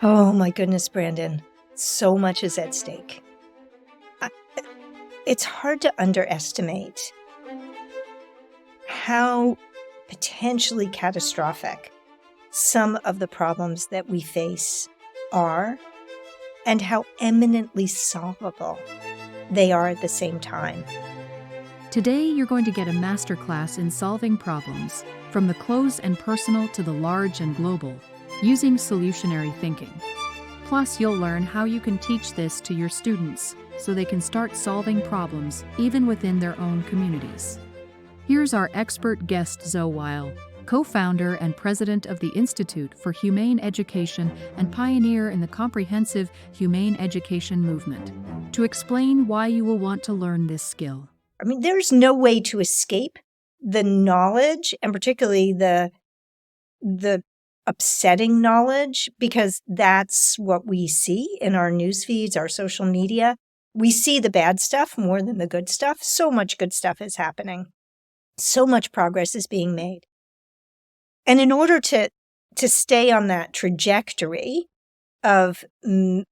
Oh my goodness, Brandon. So much is at stake. I- It's hard to underestimate how potentially catastrophic some of the problems that we face are and how eminently solvable they are at the same time. Today, you're going to get a masterclass in solving problems, from the close and personal to the large and global, using solutionary thinking. Plus, you'll learn how you can teach this to your students so they can start solving problems even within their own communities. Here's our expert guest, Zoe Weil, co-founder and president of the Institute for Humane Education and pioneer in the comprehensive Humane Education movement, to explain why you will want to learn this skill. I mean, there's no way to escape the knowledge, and particularly the upsetting knowledge, because that's what we see in our news feeds, our social media. We see the bad stuff more than the good stuff. So much good stuff is happening. So much progress is being made. And in order to stay on that trajectory of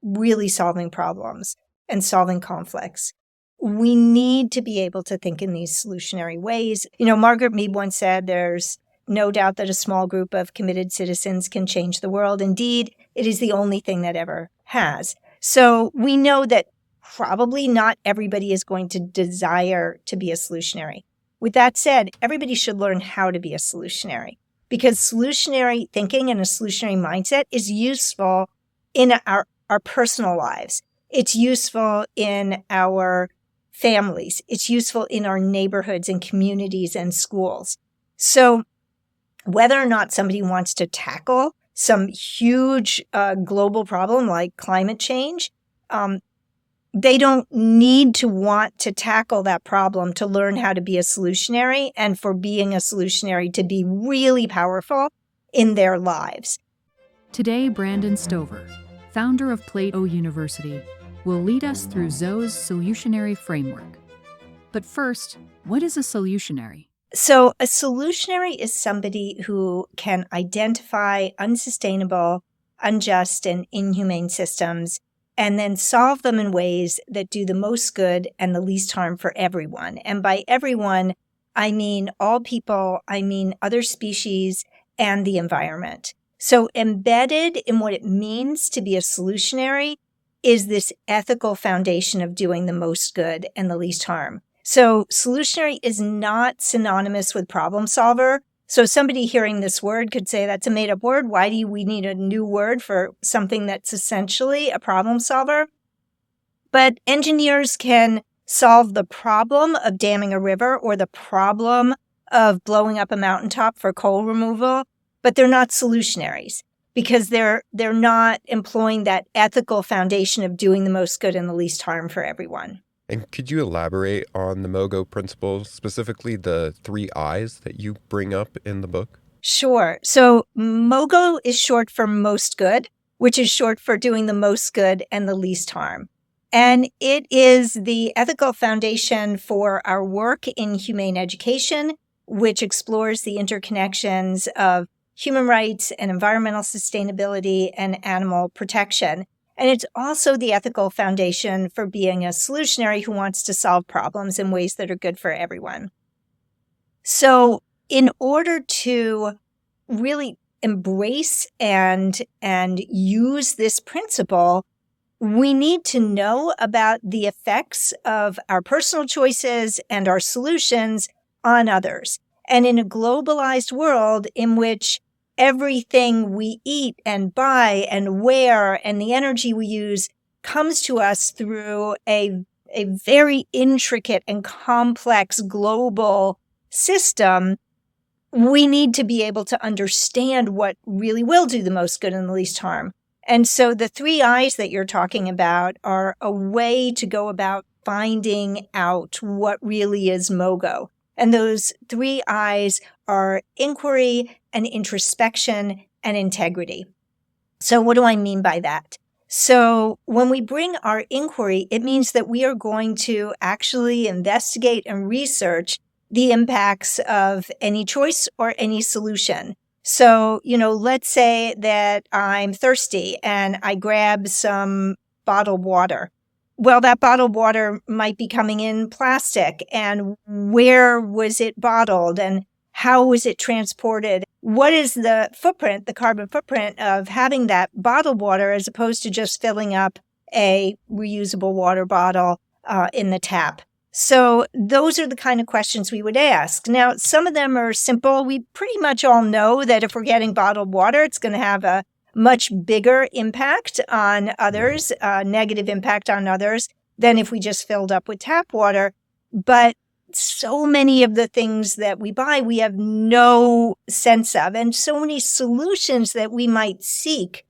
really solving problems and solving conflicts, we need to be able to think in these solutionary ways. You know, Margaret Mead once said, there's no doubt that a small group of committed citizens can change the world. Indeed, it is the only thing that ever has. So we know that probably not everybody is going to desire to be a solutionary. With that said, everybody should learn how to be a solutionary, because solutionary thinking and a solutionary mindset is useful in our personal lives. It's useful in our families. It's useful in our neighborhoods and communities and schools. So whether or not somebody wants to tackle some huge global problem like climate change, they don't need to want to tackle that problem to learn how to be a solutionary, and for being a solutionary to be really powerful in their lives. Today, Brandon Stover, founder of Plato University, will lead us through Zoe's solutionary framework. But first, what is a solutionary? So a solutionary is somebody who can identify unsustainable, unjust, and inhumane systems and then solve them in ways that do the most good and the least harm for everyone. And by everyone, I mean all people, I mean other species and the environment. So embedded in what it means to be a solutionary is this ethical foundation of doing the most good and the least harm. So solutionary is not synonymous with problem solver. So somebody hearing this word could say, that's a made-up word. Why do we need a new word for something that's essentially a problem solver? But engineers can solve the problem of damming a river or the problem of blowing up a mountaintop for coal removal, but they're not solutionaries because they're not employing that ethical foundation of doing the most good and the least harm for everyone. And could you elaborate on the MOGO principle, specifically the 3 I's that you bring up in the book? Sure. So MOGO is short for most good, which is short for doing the most good and the least harm. And it is the ethical foundation for our work in humane education, which explores the interconnections of human rights and environmental sustainability and animal protection. And it's also the ethical foundation for being a solutionary who wants to solve problems in ways that are good for everyone. So in order to really embrace and use this principle, we need to know about the effects of our personal choices and our solutions on others. And in a globalized world in which everything we eat and buy and wear and the energy we use comes to us through a very intricate and complex global system, we need to be able to understand what really will do the most good and the least harm. And so the 3 I's that you're talking about are a way to go about finding out what really is MOGO. And those 3 I's are inquiry and introspection and integrity. So what do I mean by that? So when we bring our inquiry, it means that we are going to actually investigate and research the impacts of any choice or any solution. So, let's say that I'm thirsty and I grab some bottled water. Well, that bottled water might be coming in plastic. And where was it bottled? And how was it transported? What is the footprint, the carbon footprint of having that bottled water as opposed to just filling up a reusable water bottle in the tap? So those are the kind of questions we would ask. Now, some of them are simple. We pretty much all know that if we're getting bottled water, it's going to have a much bigger impact on others, negative impact on others, than if we just filled up with tap water. But so many of the things that we buy, we have no sense of. And so many solutions that we might seek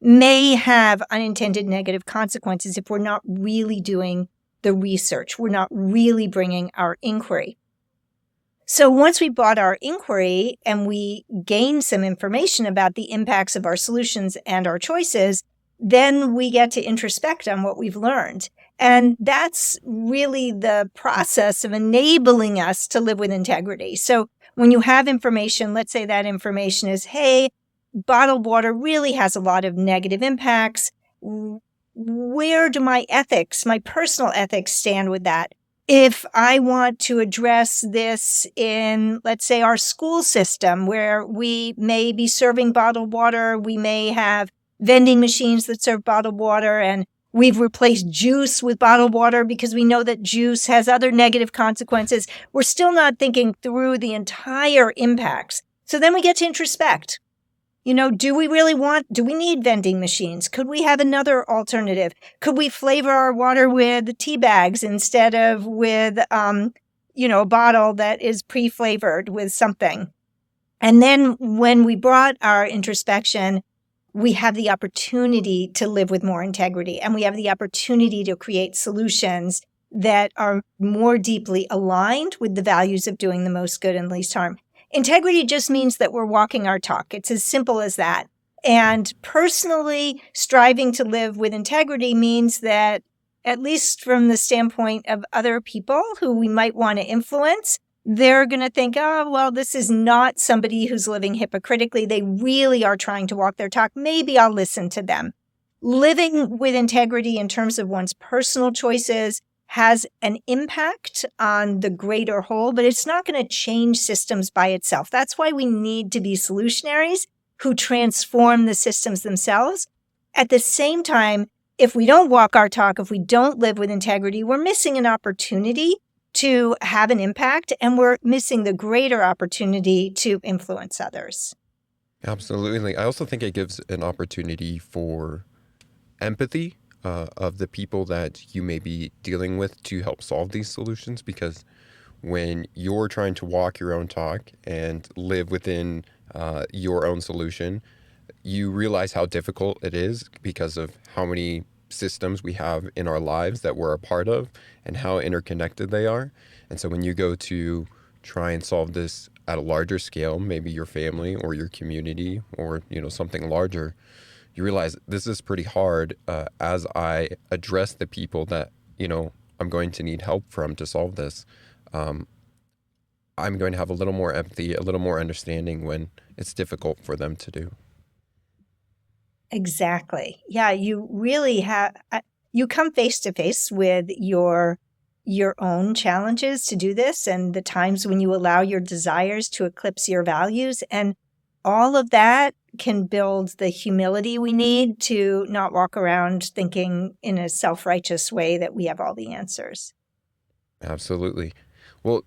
may have unintended negative consequences if we're not really doing the research. We're not really bringing our inquiry. So once we bought our inquiry and we gained some information about the impacts of our solutions and our choices, then we get to introspect on what we've learned. And that's really the process of enabling us to live with integrity. So when you have information, let's say that information is, hey, bottled water really has a lot of negative impacts. Where do my ethics, my personal ethics, stand with that? If I want to address this in, let's say, our school system, where we may be serving bottled water, we may have vending machines that serve bottled water, and we've replaced juice with bottled water because we know that juice has other negative consequences. We're still not thinking through the entire impacts. So then we get to introspect. Do we need vending machines? Could we have another alternative? Could we flavor our water with tea bags instead of with, a bottle that is pre-flavored with something? And then when we brought our introspection, we have the opportunity to live with more integrity, and we have the opportunity to create solutions that are more deeply aligned with the values of doing the most good and least harm. Integrity just means that we're walking our talk. It's as simple as that. And personally, striving to live with integrity means that, at least from the standpoint of other people who we might want to influence, they're going to think, oh, well, this is not somebody who's living hypocritically. They really are trying to walk their talk. Maybe I'll listen to them. Living with integrity in terms of one's personal choices has an impact on the greater whole, but it's not going to change systems by itself. That's why we need to be solutionaries who transform the systems themselves. At the same time, if we don't walk our talk, if we don't live with integrity, we're missing an opportunity to have an impact, and we're missing the greater opportunity to influence others. Absolutely. I also think it gives an opportunity for empathy of the people that you may be dealing with to help solve these solutions, because when you're trying to walk your own talk and live within your own solution, you realize how difficult it is because of how many systems we have in our lives that we're a part of and how interconnected they are. And so when you go to try and solve this at a larger scale, maybe your family or your community or something larger, you realize this is pretty hard as I address the people that, I'm going to need help from to solve this. I'm going to have a little more empathy, a little more understanding when it's difficult for them to do. Exactly. Yeah, you really have, you come face to face with your own challenges to do this, and the times when you allow your desires to eclipse your values. And all of that can build the humility we need to not walk around thinking in a self-righteous way that we have all the answers. Absolutely. Well,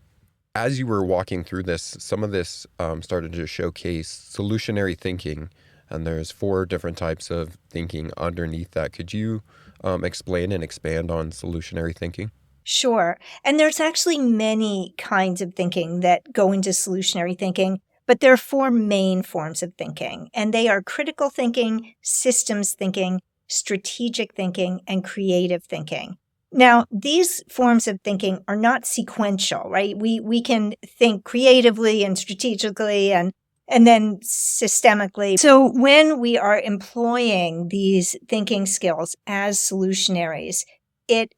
as you were walking through this, some of this started to showcase solutionary thinking, and there's 4 different types of thinking underneath that. Could you explain and expand on solutionary thinking? Sure. And there's actually many kinds of thinking that go into solutionary thinking, but there are 4 main forms of thinking, and they are critical thinking, systems thinking, strategic thinking, and creative thinking. Now, these forms of thinking are not sequential, right? We can think creatively and strategically and then systemically. So when we are employing these thinking skills as solutionaries,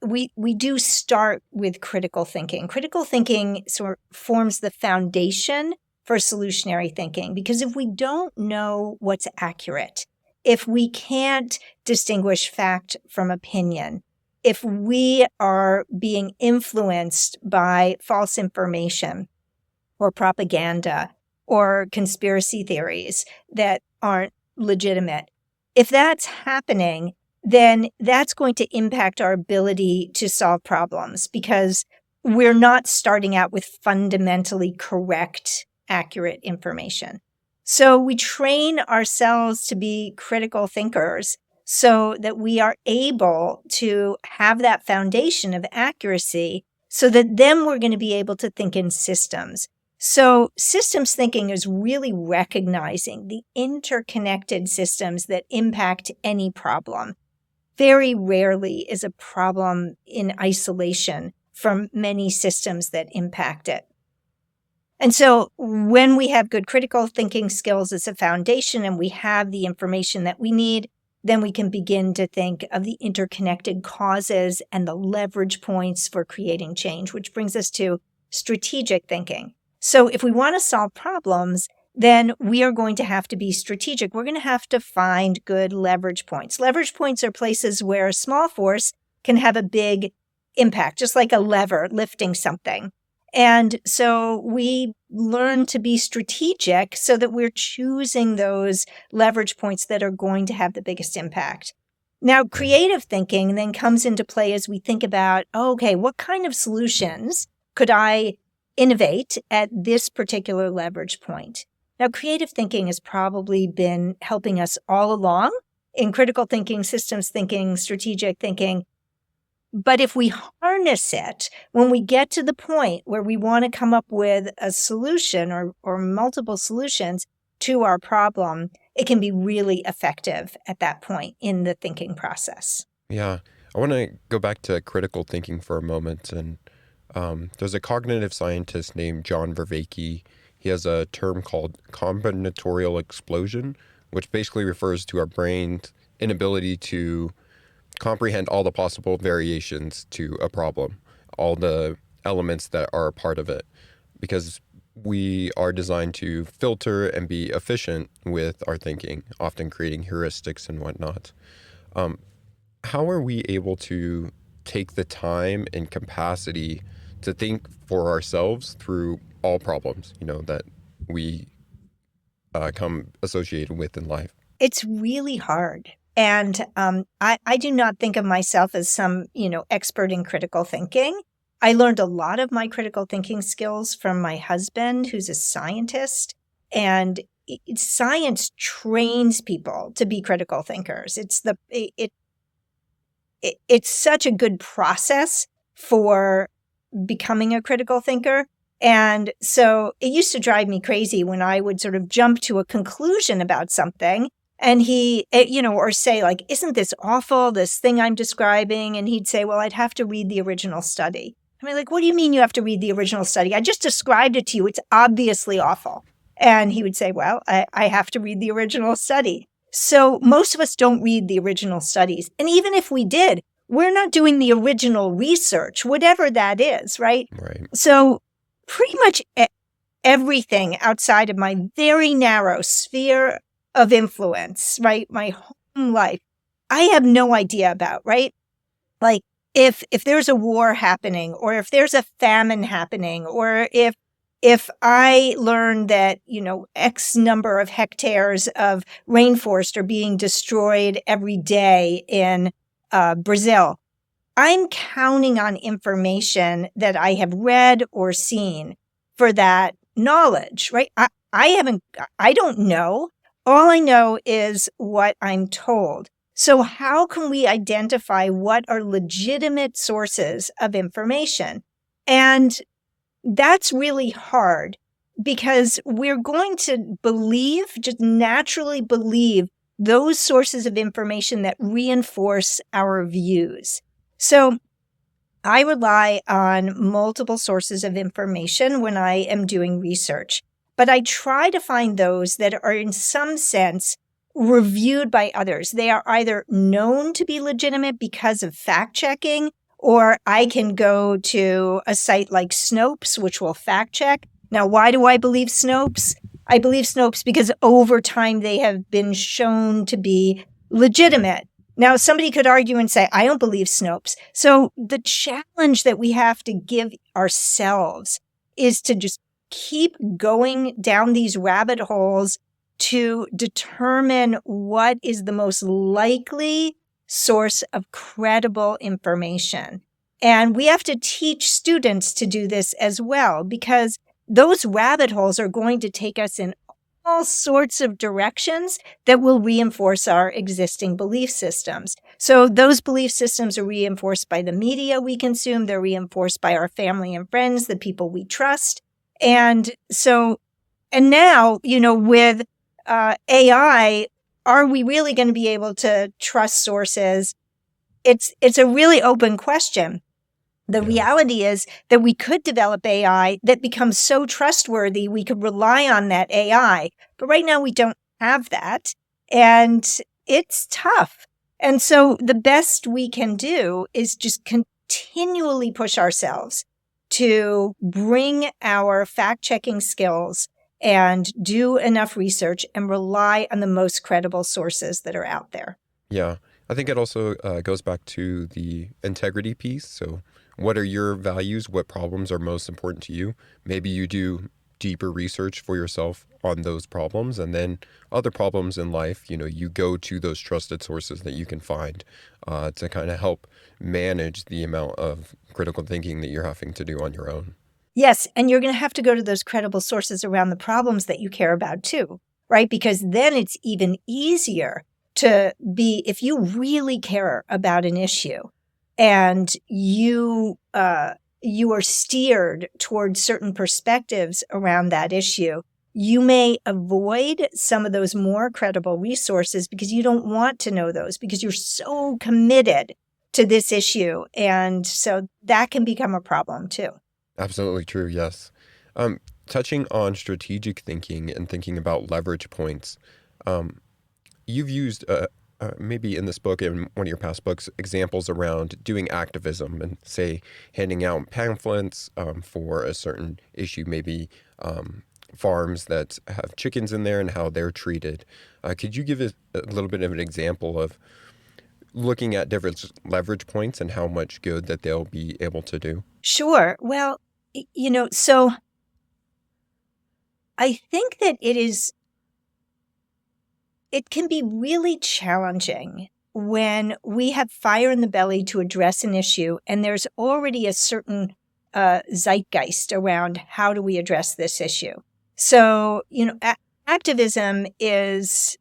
we do start with critical thinking. Critical thinking sort of forms the foundation for solutionary thinking, because if we don't know what's accurate, if we can't distinguish fact from opinion, if we are being influenced by false information or propaganda or conspiracy theories that aren't legitimate, if that's happening, then that's going to impact our ability to solve problems, because we're not starting out with fundamentally correct, accurate information. So we train ourselves to be critical thinkers so that we are able to have that foundation of accuracy, so that then we're going to be able to think in systems. So systems thinking is really recognizing the interconnected systems that impact any problem. Very rarely is a problem in isolation from many systems that impact it. And so when we have good critical thinking skills as a foundation and we have the information that we need, then we can begin to think of the interconnected causes and the leverage points for creating change, which brings us to strategic thinking. So if we want to solve problems, then we are going to have to be strategic. We're going to have to find good leverage points. Leverage points are places where a small force can have a big impact, just like a lever lifting something. And so we learn to be strategic so that we're choosing those leverage points that are going to have the biggest impact. Now, creative thinking then comes into play as we think about, okay, what kind of solutions could I innovate at this particular leverage point? Now, creative thinking has probably been helping us all along in critical thinking, systems thinking, strategic thinking. But if we harness it, when we get to the point where we want to come up with a solution or multiple solutions to our problem, it can be really effective at that point in the thinking process. Yeah. I want to go back to critical thinking for a moment. And there's a cognitive scientist named John Vervaeke. He has a term called combinatorial explosion, which basically refers to our brain's inability to comprehend all the possible variations to a problem, all the elements that are a part of it, because we are designed to filter and be efficient with our thinking, often creating heuristics and whatnot. How are we able to take the time and capacity to think for ourselves through all problems, that we come associated with in life? It's really hard. And I do not think of myself as some, expert in critical thinking. I learned a lot of my critical thinking skills from my husband, who's a scientist. And science trains people to be critical thinkers. It's such a good process for becoming a critical thinker. And so it used to drive me crazy when I would sort of jump to a conclusion about something. And he, or say like, isn't this awful, this thing I'm describing? And he'd say, well, I'd have to read the original study. I mean, like, what do you mean you have to read the original study? I just described it to you. It's obviously awful. And he would say, well, I have to read the original study. So most of us don't read the original studies. And even if we did, we're not doing the original research, whatever that is, right? Right. So pretty much everything outside of my very narrow sphere of influence, right? My home life, I have no idea about, right? Like if there's a war happening, or if there's a famine happening, or if I learn that, X number of hectares of rainforest are being destroyed every day in Brazil, I'm counting on information that I have read or seen for that knowledge, right? I don't know. All I know is what I'm told. So how can we identify what are legitimate sources of information? And that's really hard, because we're going to just naturally believe those sources of information that reinforce our views. So I rely on multiple sources of information when I am doing research, but I try to find those that are in some sense reviewed by others. They are either known to be legitimate because of fact checking, or I can go to a site like Snopes, which will fact check, Now, why do I believe Snopes? I believe Snopes because over time they have been shown to be legitimate. Now, somebody could argue and say, I don't believe Snopes. So the challenge that we have to give ourselves is to just keep going down these rabbit holes to determine what is the most likely source of credible information. And we have to teach students to do this as well, because those rabbit holes are going to take us in all sorts of directions that will reinforce our existing belief systems. So those belief systems are reinforced by the media we consume. They're reinforced by our family and friends, the people we trust. And now, with AI, are we really going to be able to trust sources? It's a really open question. The reality is that we could develop AI that becomes so trustworthy we could rely on that AI. But right now we don't have that. And it's tough. And so the best we can do is just continually push ourselves to bring our fact-checking skills and do enough research and rely on the most credible sources that are out there. Yeah. I think it also goes back to the integrity piece. So what are your values? What problems are most important to you? Maybe you do deeper research for yourself on those problems, and then other problems in life, you go to those trusted sources that you can find to kind of help manage the amount of critical thinking that you're having to do on your own. Yes, and you're going to have to go to those credible sources around the problems that you care about too, right? Because then it's even easier to be, if you really care about an issue and you are steered towards certain perspectives around that issue, you may avoid some of those more credible resources because you don't want to know those, because you're so committed to this issue. And so that can become a problem too. Absolutely true, yes. Touching on strategic thinking and thinking about leverage points, you've used maybe in this book and one of your past books examples around doing activism and, say, handing out pamphlets for a certain issue, maybe farms that have chickens in there and how they're treated. Could you give us a little bit of an example of looking at different leverage points and how much good that they'll be able to do? Sure. Well, so I think that it can be really challenging when we have fire in the belly to address an issue and there's already a certain zeitgeist around how do we address this issue. So, activism is,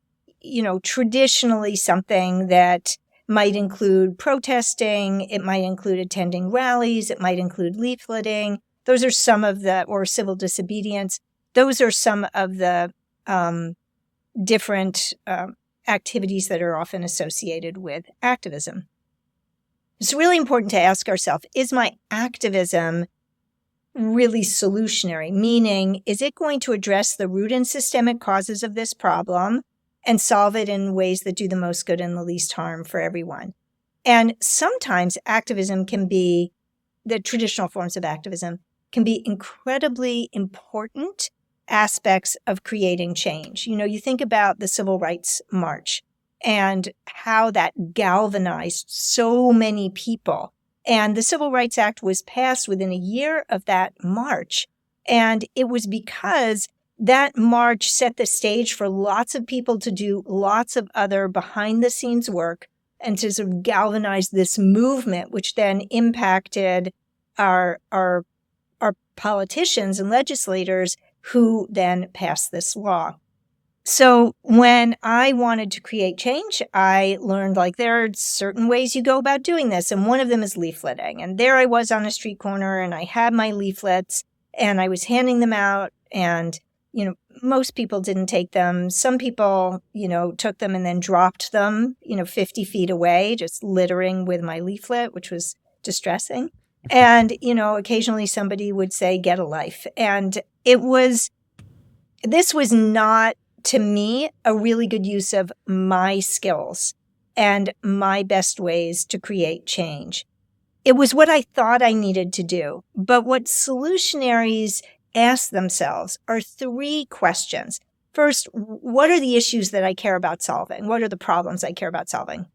traditionally something that might include protesting, it might include attending rallies, it might include leafleting. Those are some of or civil disobedience. Those are some of the different activities that are often associated with activism. It's really important to ask ourselves, is my activism really solutionary? Meaning, is it going to address the root and systemic causes of this problem and solve it in ways that do the most good and the least harm for everyone? And sometimes the traditional forms of activism can be incredibly important aspects of creating change. You think about the Civil Rights March and how that galvanized so many people. And the Civil Rights Act was passed within a year of that march. And it was because that march set the stage for lots of people to do lots of other behind the scenes work and to sort of galvanize this movement, which then impacted our politicians and legislators who then passed this law. So when I wanted to create change, I learned there are certain ways you go about doing this. And one of them is leafleting. And there I was on a street corner and I had my leaflets and I was handing them out. And, most people didn't take them. Some people, took them and then dropped them, 50 feet away, just littering with my leaflet, which was distressing. And, occasionally somebody would say, get a life. And this was not, to me, a really good use of my skills and my best ways to create change. It was what I thought I needed to do. But what solutionaries ask themselves are 3 questions. First, what are the issues that I care about solving? What are the problems I care about solving?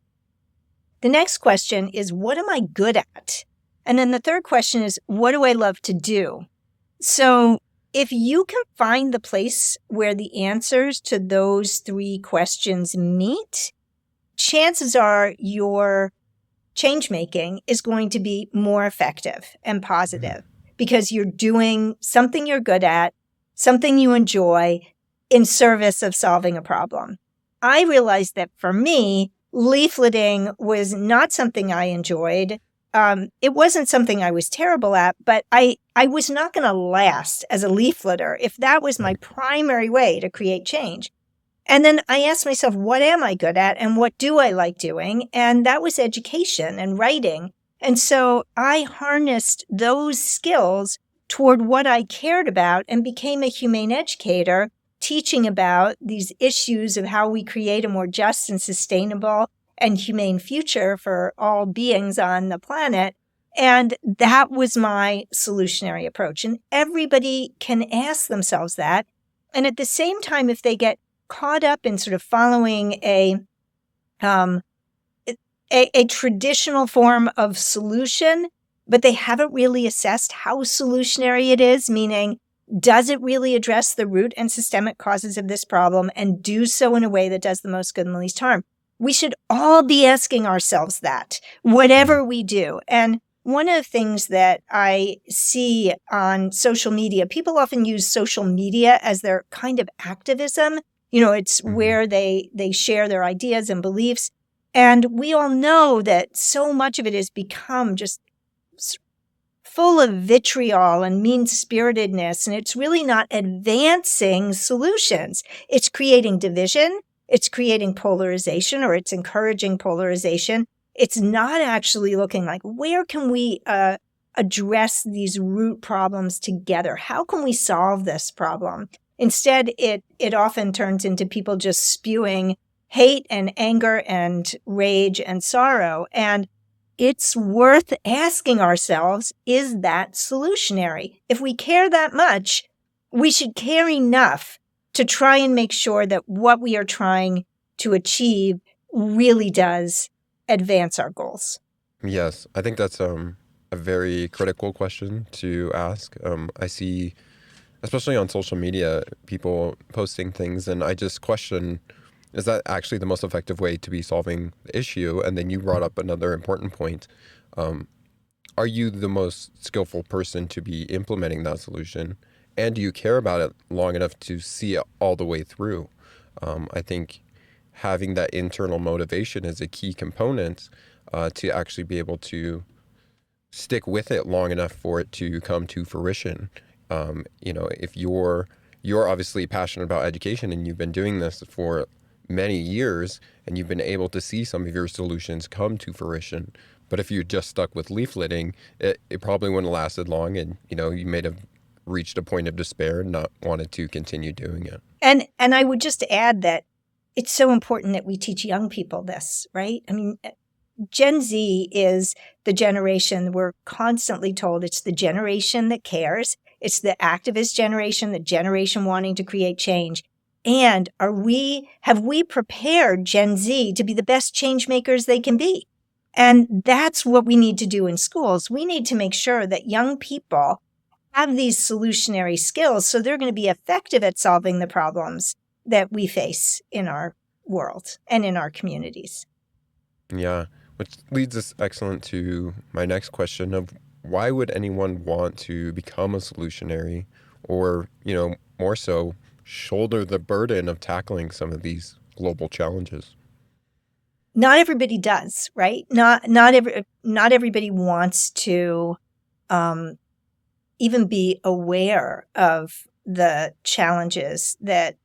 The next question is, what am I good at? And then the third question is, what do I love to do? So if you can find the place where the answers to those 3 questions meet, chances are your change making is going to be more effective and positive because you're doing something you're good at, something you enjoy in service of solving a problem. I realized that for me, leafleting was not something I enjoyed. It wasn't something I was terrible at, but I was not going to last as a leafleter if that was my primary way to create change. And then I asked myself, what am I good at and what do I like doing? And that was education and writing. And so I harnessed those skills toward what I cared about and became a humane educator, teaching about these issues of how we create a more just and sustainable and humane future for all beings on the planet. And that was my solutionary approach. And everybody can ask themselves that. And at the same time, if they get caught up in sort of following a traditional form of solution, but they haven't really assessed how solutionary it is, meaning, does it really address the root and systemic causes of this problem and do so in a way that does the most good and the least harm? We should all be asking ourselves that, whatever we do. And one of the things that I see on social media, people often use social media as their kind of activism. It's where they share their ideas and beliefs. And we all know that so much of it has become just full of vitriol and mean-spiritedness, and it's really not advancing solutions. It's creating division, it's creating polarization, or it's encouraging polarization. It's not actually looking like, where can we address these root problems together? How can we solve this problem? Instead, it often turns into people just spewing hate and anger and rage and sorrow. And it's worth asking ourselves, is that solutionary? If we care that much, we should care enough to try and make sure that what we are trying to achieve really does advance our goals. Yes, I think that's a very critical question to ask. I see, especially on social media, people posting things, and I just question, is that actually the most effective way to be solving the issue? And then you brought up another important point. Are you the most skillful person to be implementing that solution? And do you care about it long enough to see it all the way through? I think having that internal motivation is a key component to actually be able to stick with it long enough for it to come to fruition. If you're obviously passionate about education and you've been doing this for many years and you've been able to see some of your solutions come to fruition, but if you're just stuck with leafleting, it probably wouldn't have lasted long, and you may have reached a point of despair and not wanted to continue doing it. And I would just add that it's so important that we teach young people this, right? I mean, Gen Z is the generation we're constantly told it's the generation that cares. It's the activist generation, the generation wanting to create change. And have we prepared Gen Z to be the best change makers they can be? And that's what we need to do in schools. We need to make sure that young people have these solutionary skills so they're going to be effective at solving the problems that we face in our world and in our communities. Yeah, which leads us excellent to my next question of why would anyone want to become a solutionary or, more so, shoulder the burden of tackling some of these global challenges? Not everybody does, right? Not everybody wants to even be aware of the challenges that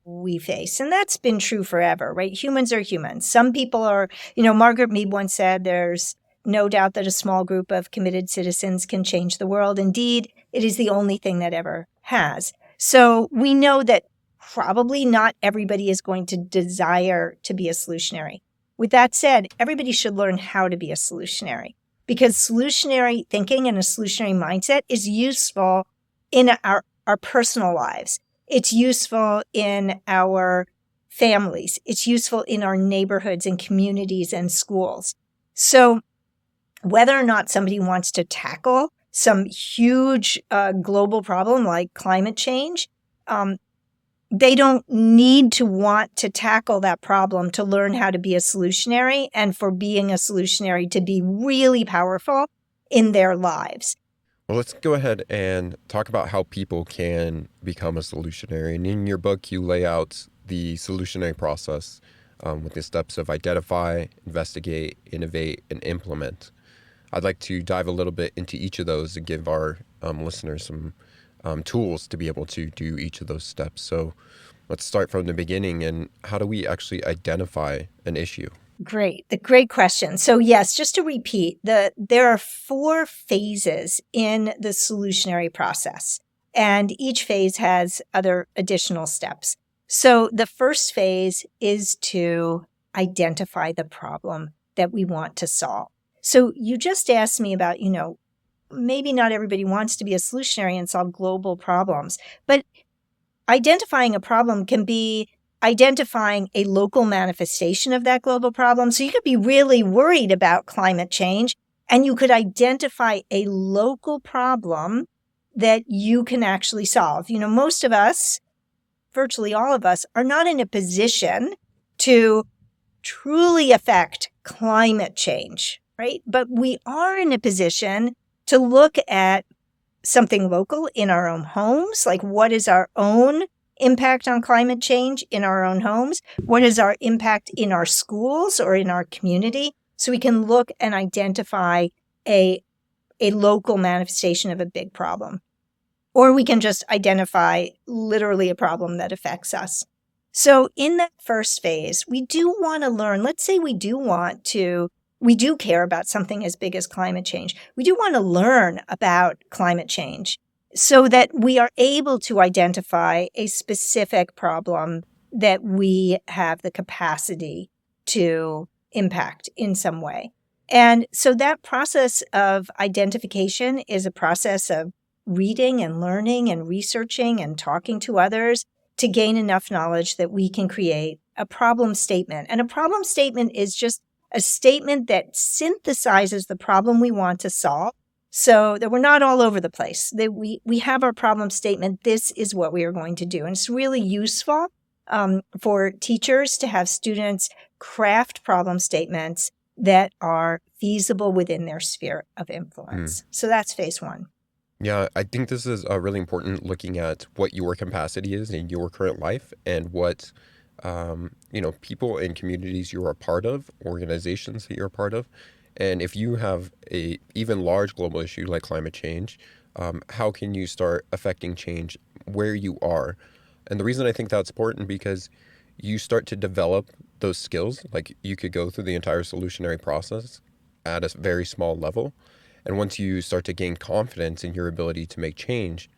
we face. And that's been true forever, right? Humans are humans. Some people are, Margaret Mead once said, there's no doubt that a small group of committed citizens can change the world. Indeed, it is the only thing that ever has. So we know that probably not everybody is going to desire to be a solutionary. With that said, everybody should learn how to be a solutionary, because solutionary thinking and a solutionary mindset is useful in our our personal lives. It's useful in our families. It's useful in our neighborhoods and communities and schools. So whether or not somebody wants to tackle some huge global problem like climate change, they don't need to want to tackle that problem to learn how to be a solutionary and for being a solutionary to be really powerful in their lives. Well, let's go ahead and talk about how people can become a solutionary. And in your book, you lay out the solutionary process with the steps of identify, investigate, innovate, and implement. I'd like to dive a little bit into each of those and give our listeners some tools to be able to do each of those steps. So let's start from the beginning. And how do we actually identify an issue? Great. The great question. So yes, just to repeat, there are 4 phases in the solutionary process, and each phase has other additional steps. So the first phase is to identify the problem that we want to solve. So you just asked me about, maybe not everybody wants to be a solutionary and solve global problems, but identifying a problem can be identifying a local manifestation of that global problem. So you could be really worried about climate change, and you could identify a local problem that you can actually solve. Most of us, virtually all of us, are not in a position to truly affect climate change, right? But we are in a position to look at something local in our own homes, like what is our own impact on climate change in our own homes? What is our impact in our schools or in our community? So we can look and identify a local manifestation of a big problem. Or we can just identify literally a problem that affects us. So in that first phase, we do want to learn, let's say we do care about something as big as climate change. We do want to learn about climate change so that we are able to identify a specific problem that we have the capacity to impact in some way. And so that process of identification is a process of reading and learning and researching and talking to others to gain enough knowledge that we can create a problem statement. And a problem statement is just a statement that synthesizes the problem we want to solve so that we're not all over the place. That we have our problem statement. This is what we are going to do. And it's really useful for teachers to have students craft problem statements that are feasible within their sphere of influence. So that's phase 1. Yeah, I think this is really important, looking at what your capacity is in your current life and what people and communities you are a part of, organizations that you're a part of. And if you have a even large global issue like climate change, how can you start affecting change where you are? And the reason I think that's important because you start to develop those skills. Like you could go through the entire solutionary process at a very small level. And once you start to gain confidence in your ability to make change,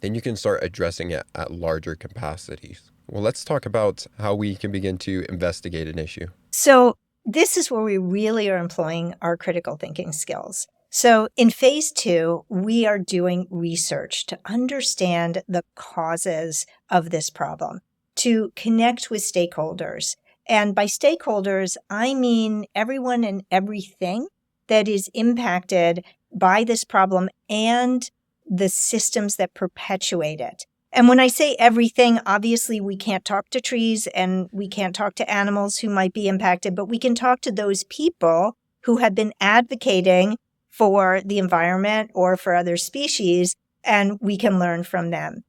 then you can start addressing it at larger capacities. Well, let's talk about how we can begin to investigate an issue. So this is where we really are employing our critical thinking skills. So in phase 2, we are doing research to understand the causes of this problem, to connect with stakeholders. And by stakeholders, I mean everyone and everything that is impacted by this problem and the systems that perpetuate it. And when I say everything, obviously we can't talk to trees and we can't talk to animals who might be impacted, but we can talk to those people who have been advocating for the environment or for other species, and we can learn from them.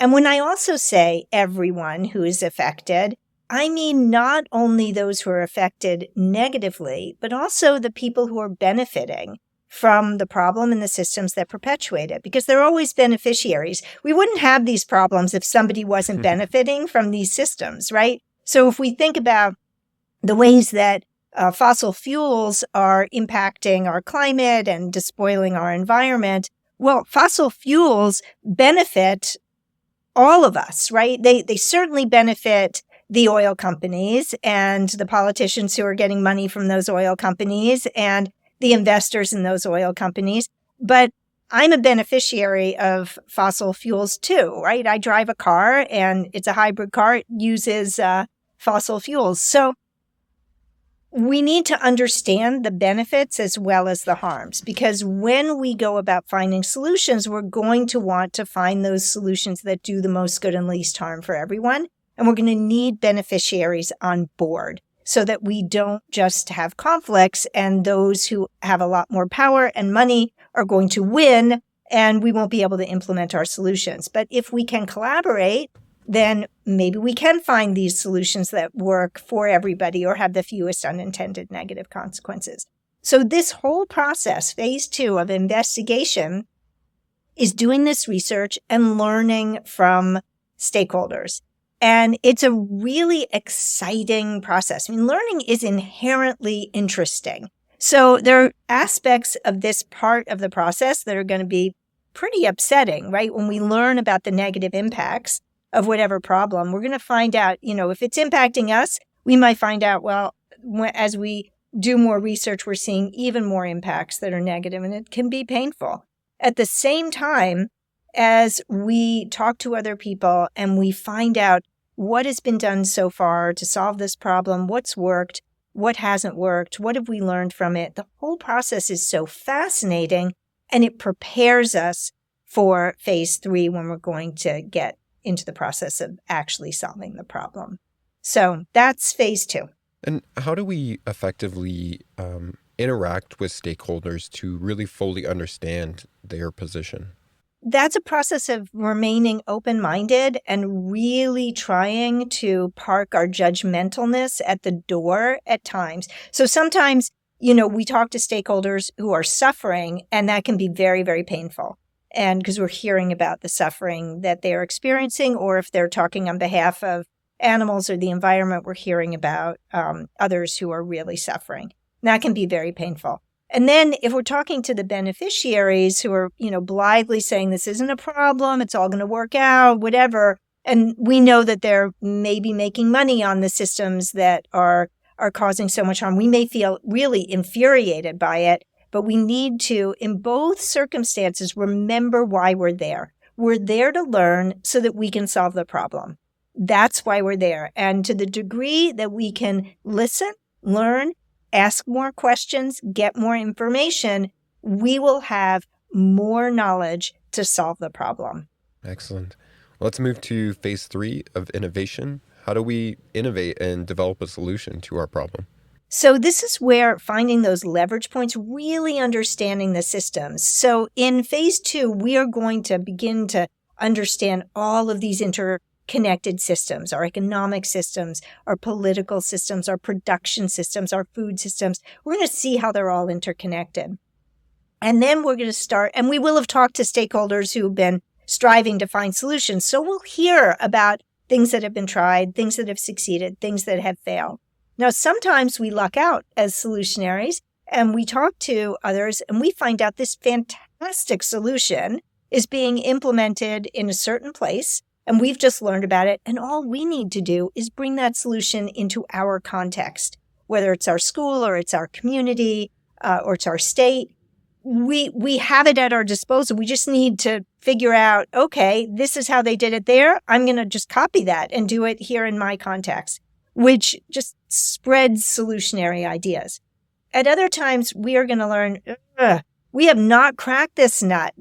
And when I also say everyone who is affected, I mean not only those who are affected negatively, but also the people who are benefiting from the problem and the systems that perpetuate it, because they're always beneficiaries. We wouldn't have these problems if somebody wasn't benefiting from these systems, right? So if we think about the ways that fossil fuels are impacting our climate and despoiling our environment, well, fossil fuels benefit all of us, right? They certainly benefit the oil companies and the politicians who are getting money from those oil companies and the investors in those oil companies. But I'm a beneficiary of fossil fuels too, right? I drive a car and it's a hybrid car. It uses fossil fuels. So we need to understand the benefits as well as the harms, because when we go about finding solutions, we're going to want to find those solutions that do the most good and least harm for everyone. And we're going to need beneficiaries on board so that we don't just have conflicts and those who have a lot more power and money are going to win and we won't be able to implement our solutions. But if we can collaborate, then maybe we can find these solutions that work for everybody or have the fewest unintended negative consequences. So this whole process, phase 2 of investigation, is doing this research and learning from stakeholders. And it's a really exciting process. I mean, learning is inherently interesting. So there are aspects of this part of the process that are going to be pretty upsetting, right? When we learn about the negative impacts of whatever problem, we're going to find out, if it's impacting us, we might find out, well, as we do more research, we're seeing even more impacts that are negative, and it can be painful. At the same time, as we talk to other people and we find out what has been done so far to solve this problem, what's worked, what hasn't worked, what have we learned from it, the whole process is so fascinating, and it prepares us for phase 3 when we're going to get into the process of actually solving the problem. So that's phase 2. And how do we effectively interact with stakeholders to really fully understand their position? That's a process of remaining open-minded and really trying to park our judgmentalness at the door at times. So sometimes, we talk to stakeholders who are suffering, and that can be very, very painful. And because we're hearing about the suffering that they're experiencing, or if they're talking on behalf of animals or the environment, we're hearing about others who are really suffering. That can be very painful. And then if we're talking to the beneficiaries who are, blithely saying this isn't a problem, it's all going to work out, whatever, and we know that they're maybe making money on the systems that are causing so much harm, we may feel really infuriated by it. But we need to, in both circumstances, remember why we're there. We're there to learn so that we can solve the problem. That's why we're there. And to the degree that we can listen, learn, ask more questions, get more information, we will have more knowledge to solve the problem. Excellent. Let's move to phase 3 of innovation. How do we innovate and develop a solution to our problem? So this is where finding those leverage points, really understanding the systems. So in phase 2, we are going to begin to understand all of these interconnected systems, our economic systems, our political systems, our production systems, our food systems. We're going to see how they're all interconnected. And then we're going to start, and we will have talked to stakeholders who've been striving to find solutions. So we'll hear about things that have been tried, things that have succeeded, things that have failed. Now, sometimes we luck out as solutionaries and we talk to others and we find out this fantastic solution is being implemented in a certain place and we've just learned about it. And all we need to do is bring that solution into our context, whether it's our school or it's our community or it's our state. We have it at our disposal. We just need to figure out, okay, this is how they did it there. I'm going to just copy that and do it here in my context, which just spreads solutionary ideas. At other times, we are going to learn, we have not cracked this nut.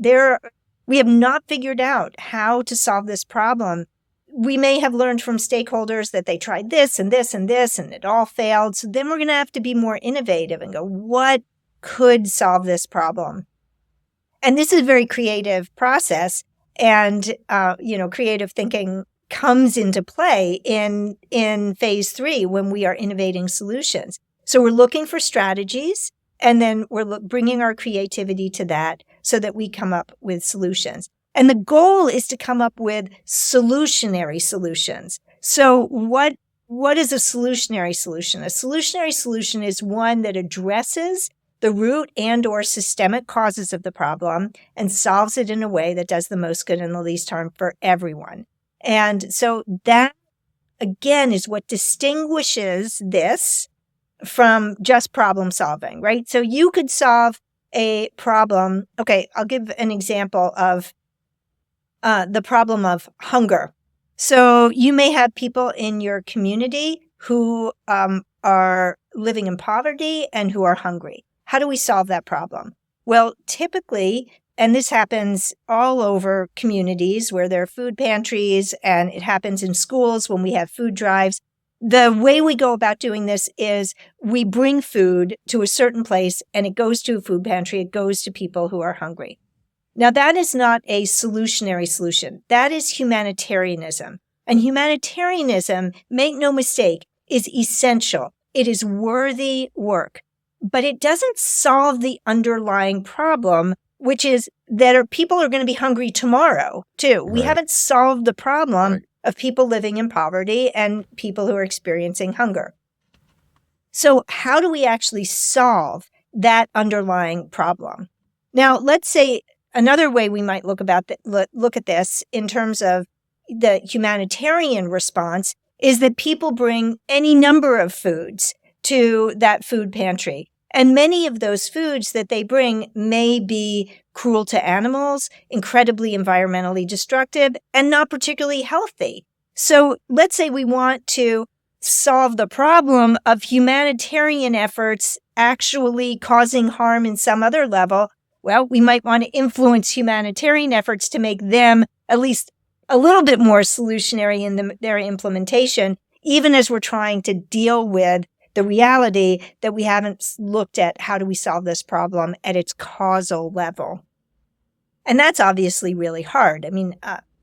We have not figured out how to solve this problem. We may have learned from stakeholders that they tried this and this and this, and it all failed. So then we're going to have to be more innovative and go, what could solve this problem? And this is a very creative process. And, creative thinking comes into play in phase 3 when we are innovating solutions. So we're looking for strategies, and then we're bringing our creativity to that so that we come up with solutions. And the goal is to come up with solutionary solutions. So what is a solutionary solution? A solutionary solution is one that addresses the root and or systemic causes of the problem and solves it in a way that does the most good and the least harm for everyone. And so that, again, is what distinguishes this from just problem solving, right? So you could solve a problem, okay, I'll give an example of the problem of hunger. So you may have people in your community who are living in poverty and who are hungry. How do we solve that problem? Well, typically, and this happens all over communities where there are food pantries, and it happens in schools when we have food drives. The way we go about doing this is we bring food to a certain place and it goes to a food pantry. It goes to people who are hungry. Now, that is not a solutionary solution. That is humanitarianism. And humanitarianism, make no mistake, is essential. It is worthy work. But it doesn't solve the underlying problem, which is that people are going to be hungry tomorrow, too. We haven't solved the problem of people living in poverty and people who are experiencing hunger. So how do we actually solve that underlying problem? Now, let's say another way we might look at this in terms of the humanitarian response is that people bring any number of foods to that food pantry. And many of those foods that they bring may be cruel to animals, incredibly environmentally destructive, and not particularly healthy. So let's say we want to solve the problem of humanitarian efforts actually causing harm in some other level. Well, we might want to influence humanitarian efforts to make them at least a little bit more solutionary in their implementation, even as we're trying to deal with the reality that we haven't looked at how do we solve this problem at its causal level. And that's obviously really hard. I mean,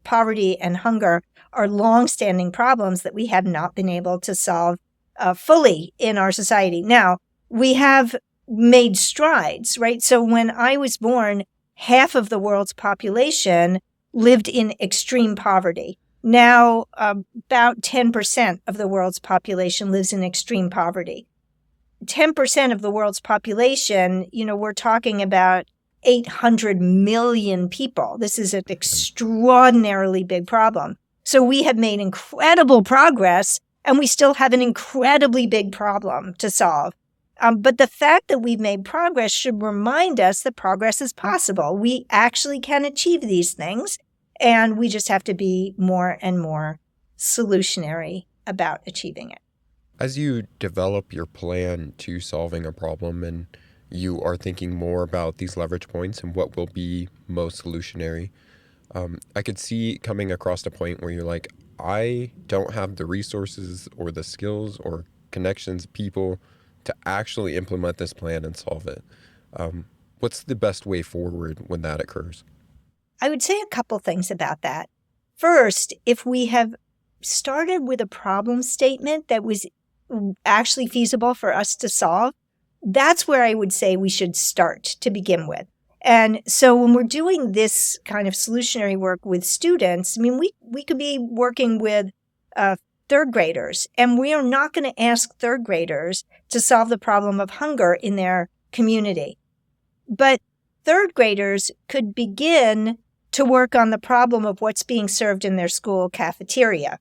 poverty and hunger are longstanding problems that we have not been able to solve fully in our society. Now, we have made strides, right? So when I was born, half of the world's population lived in extreme poverty. Now, about 10% of the world's population lives in extreme poverty. 10% of the world's population, we're talking about 800 million people. This is an extraordinarily big problem. So we have made incredible progress, and we still have an incredibly big problem to solve. But the fact that we've made progress should remind us that progress is possible. We actually can achieve these things. And we just have to be more and more solutionary about achieving it. As you develop your plan to solving a problem and you are thinking more about these leverage points and what will be most solutionary, I could see coming across a point where you're like, I don't have the resources or the skills or connections, people to actually implement this plan and solve it. What's the best way forward when that occurs? I would say a couple things about that. First, if we have started with a problem statement that was actually feasible for us to solve, that's where I would say we should start to begin with. And so when we're doing this kind of solutionary work with students, I mean, we could be working with third graders, and we are not going to ask third graders to solve the problem of hunger in their community. But third graders could begin to work on the problem of what's being served in their school cafeteria.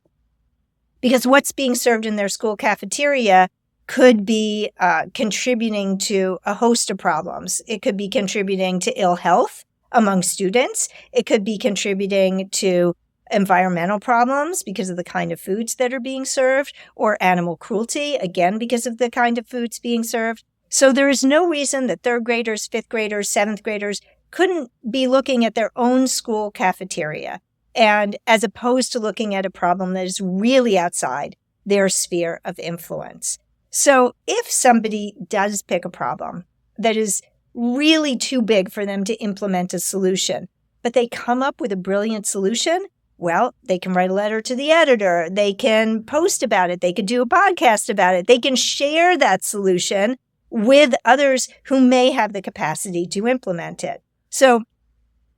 Because what's being served in their school cafeteria could be contributing to a host of problems. It could be contributing to ill health among students. It could be contributing to environmental problems because of the kind of foods that are being served, or animal cruelty, again, because of the kind of foods being served. So there is no reason that third graders, fifth graders, seventh graders couldn't be looking at their own school cafeteria, and as opposed to looking at a problem that is really outside their sphere of influence. So if somebody does pick a problem that is really too big for them to implement a solution, but they come up with a brilliant solution, well, they can write a letter to the editor, they can post about it, they could do a podcast about it, they can share that solution with others who may have the capacity to implement it. So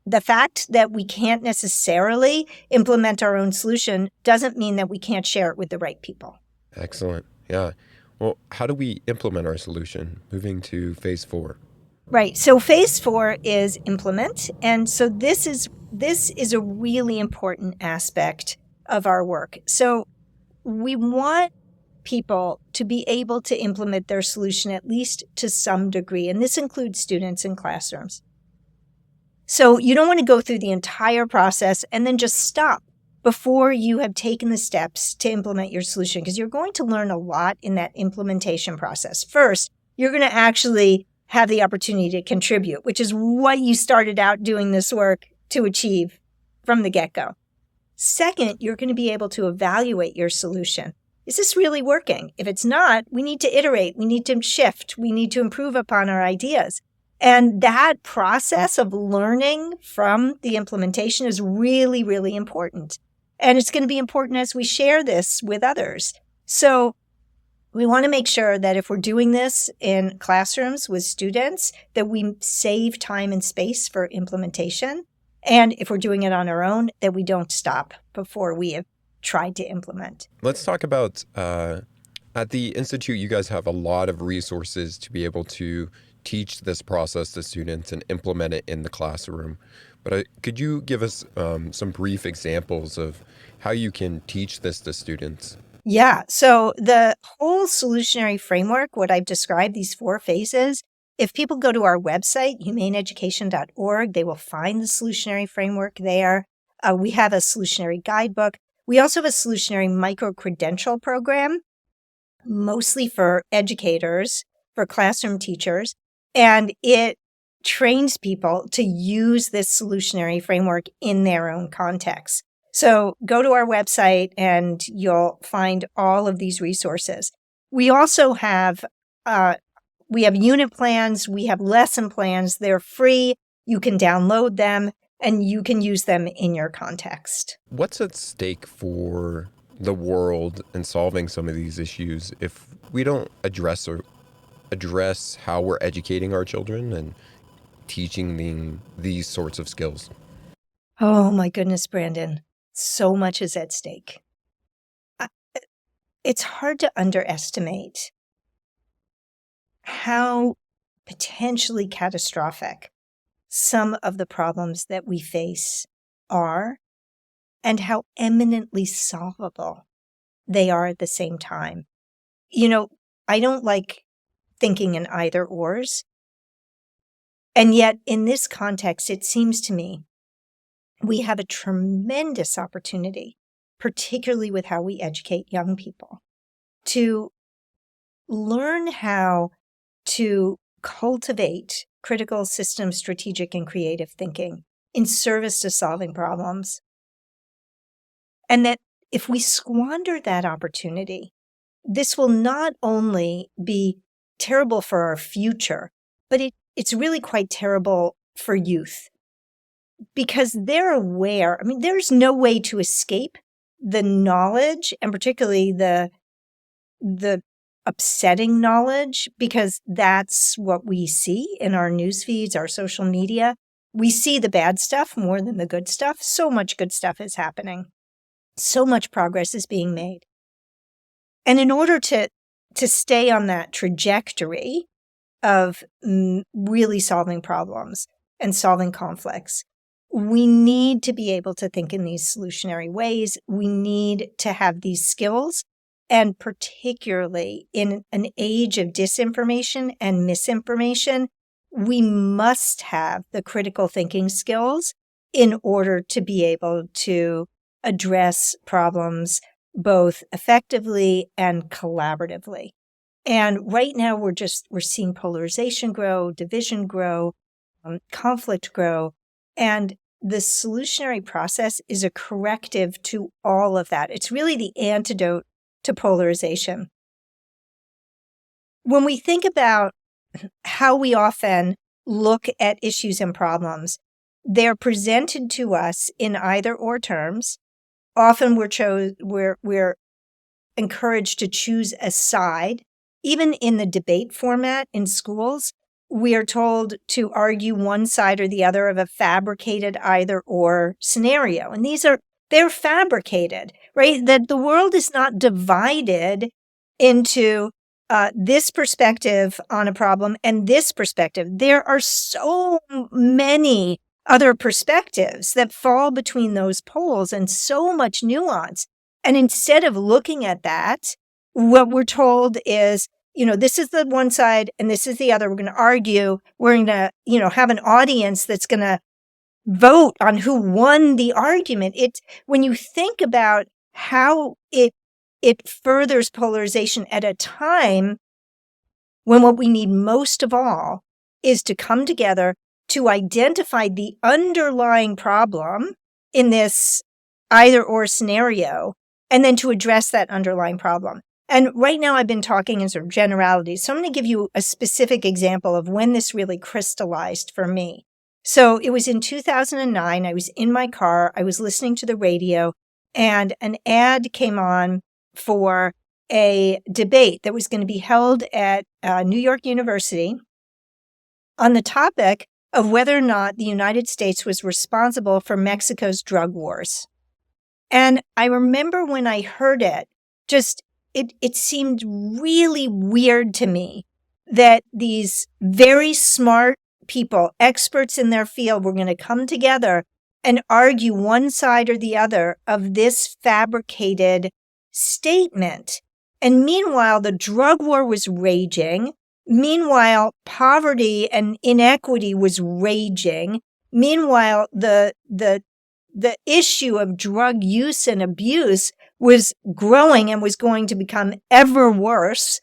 the fact that we can't necessarily implement our own solution doesn't mean that we can't share it with the right people. Excellent. Yeah. Well, how do we implement our solution? Moving to phase 4. Right. So phase 4 is implement. And so this is a really important aspect of our work. So we want people to be able to implement their solution at least to some degree. And this includes students in classrooms. So you don't want to go through the entire process and then just stop before you have taken the steps to implement your solution, because you're going to learn a lot in that implementation process. First, you're going to actually have the opportunity to contribute, which is what you started out doing this work to achieve from the get-go. Second, you're going to be able to evaluate your solution. Is this really working? If it's not, we need to iterate, we need to shift, we need to improve upon our ideas. And that process of learning from the implementation is really, really important. And it's going to be important as we share this with others. So we want to make sure that if we're doing this in classrooms with students, that we save time and space for implementation. And if we're doing it on our own, that we don't stop before we have tried to implement. Let's talk about, at the Institute, you guys have a lot of resources to be able to teach this process to students and implement it in the classroom. But could you give us some brief examples of how you can teach this to students? Yeah. So the whole solutionary framework, what I've described, these 4 phases, if people go to our website, humaneeducation.org, they will find the solutionary framework there. We have a solutionary guidebook. We also have a solutionary micro-credential program, mostly for educators, for classroom teachers, and it trains people to use this solutionary framework in their own context. So go to our website and you'll find all of these resources. We also have unit plans, we have lesson plans. They're free. You can download them and you can use them in your context. What's at stake for the world in solving some of these issues if we don't address how we're educating our children and teaching them these sorts of skills? Oh my goodness, Brandon. So much is at stake. It's hard to underestimate how potentially catastrophic some of the problems that we face are and how eminently solvable they are at the same time. You know, I don't like thinking in either ors. And yet in this context, it seems to me we have a tremendous opportunity, particularly with how we educate young people, to learn how to cultivate critical system, strategic, and creative thinking in service to solving problems. And that if we squander that opportunity, this will not only be terrible for our future, but it's really quite terrible for youth because they're aware. I mean, there's no way to escape the knowledge, and particularly the upsetting knowledge, because that's what we see in our news feeds, our social media. We see the bad stuff more than the good stuff. So much good stuff is happening. So much progress is being made. And in order to stay on that trajectory of really solving problems and solving conflicts, we need to be able to think in these solutionary ways. We need to have these skills. And particularly in an age of disinformation and misinformation, we must have the critical thinking skills in order to be able to address problems both effectively and collaboratively. And right now we're seeing polarization grow, division grow, conflict grow, and the solutionary process is a corrective to all of that. It's really the antidote to polarization. When we think about how we often look at issues and problems, they're presented to us in either or terms. Often we're encouraged to choose a side. Even in the debate format in schools, we are told to argue one side or the other of a fabricated either or scenario. And they're fabricated, right? That the world is not divided into this perspective on a problem and this perspective. There are so many other perspectives that fall between those poles and so much nuance. And instead of looking at that what we're told is, this is the one side and this is the other. We're going to argue. We're going to, have an audience that's going to vote on who won the argument. When you think about how it furthers polarization at a time when what we need most of all is to come together to identify the underlying problem in this either or scenario, and then to address that underlying problem. And right now I've been talking in sort of generalities. So I'm going to give you a specific example of when this really crystallized for me. So it was in 2009. I was in my car. I was listening to the radio, and an ad came on for a debate that was going to be held at New York University on the topic of whether or not the United States was responsible for Mexico's drug wars. And I remember when I heard it, it seemed really weird to me that these very smart people, experts in their field, were going to come together and argue one side or the other of this fabricated statement. And meanwhile, the drug war was raging. Meanwhile, poverty and inequity was raging. Meanwhile, the issue of drug use and abuse was growing and was going to become ever worse.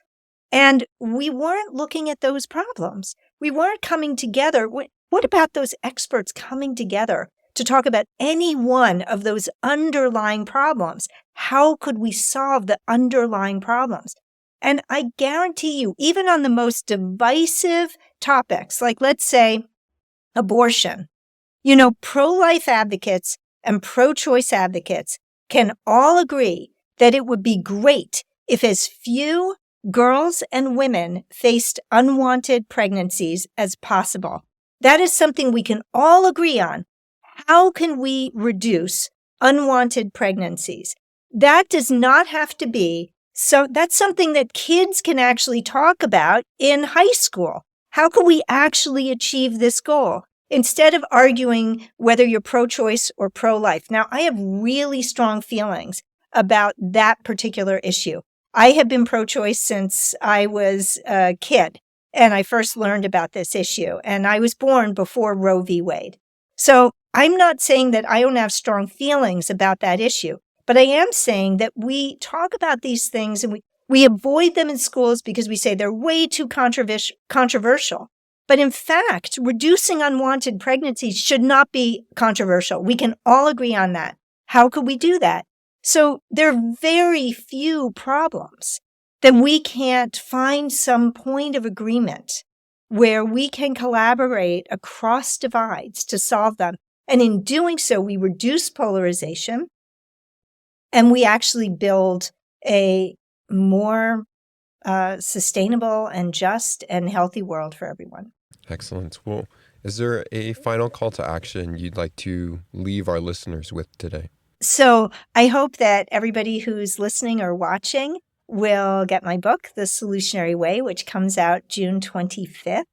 And we weren't looking at those problems. We weren't coming together. What about those experts coming together to talk about any one of those underlying problems? How could we solve the underlying problems? And I guarantee you, even on the most divisive topics, like let's say abortion, pro-life advocates and pro-choice advocates can all agree that it would be great if as few girls and women faced unwanted pregnancies as possible. That is something we can all agree on. How can we reduce unwanted pregnancies? That does not have to be, so that's something that kids can actually talk about in high school. How can we actually achieve this goal? Instead of arguing whether you're pro-choice or pro-life. Now, I have really strong feelings about that particular issue. I have been pro-choice since I was a kid, and I first learned about this issue, and I was born before Roe v. Wade. So I'm not saying that I don't have strong feelings about that issue, but I am saying that we talk about these things and we avoid them in schools because we say they're way too controversial. But in fact, reducing unwanted pregnancies should not be controversial. We can all agree on that. How could we do that? So there are very few problems that we can't find some point of agreement where we can collaborate across divides to solve them. And in doing so, we reduce polarization and we actually build a more sustainable and just and healthy world for everyone. Excellent. Well, is there a final call to action you'd like to leave our listeners with today? So I hope that everybody who's listening or watching will get my book, The Solutionary Way, which comes out June 25th.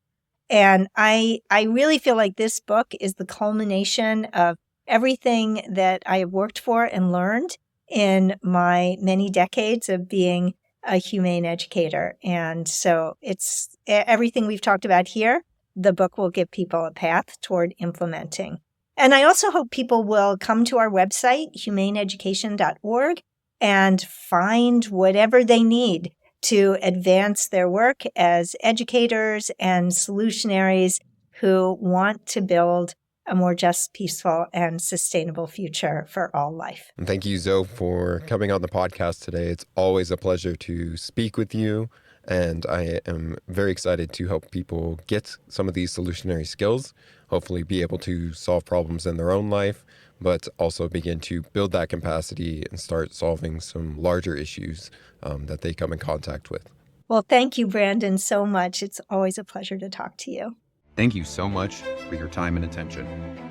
And I really feel like this book is the culmination of everything that I have worked for and learned in my many decades of being a humane educator. And so it's everything we've talked about here. The book will give people a path toward implementing. And I also hope people will come to our website, humaneeducation.org, and find whatever they need to advance their work as educators and solutionaries who want to build a more just, peaceful, and sustainable future for all life. And thank you, Zoe, for coming on the podcast today. It's always a pleasure to speak with you. And I am very excited to help people get some of these solutionary skills, hopefully be able to solve problems in their own life, but also begin to build that capacity and start solving some larger issues that they come in contact with. Well, thank you, Brandon, so much. It's always a pleasure to talk to you. Thank you so much for your time and attention.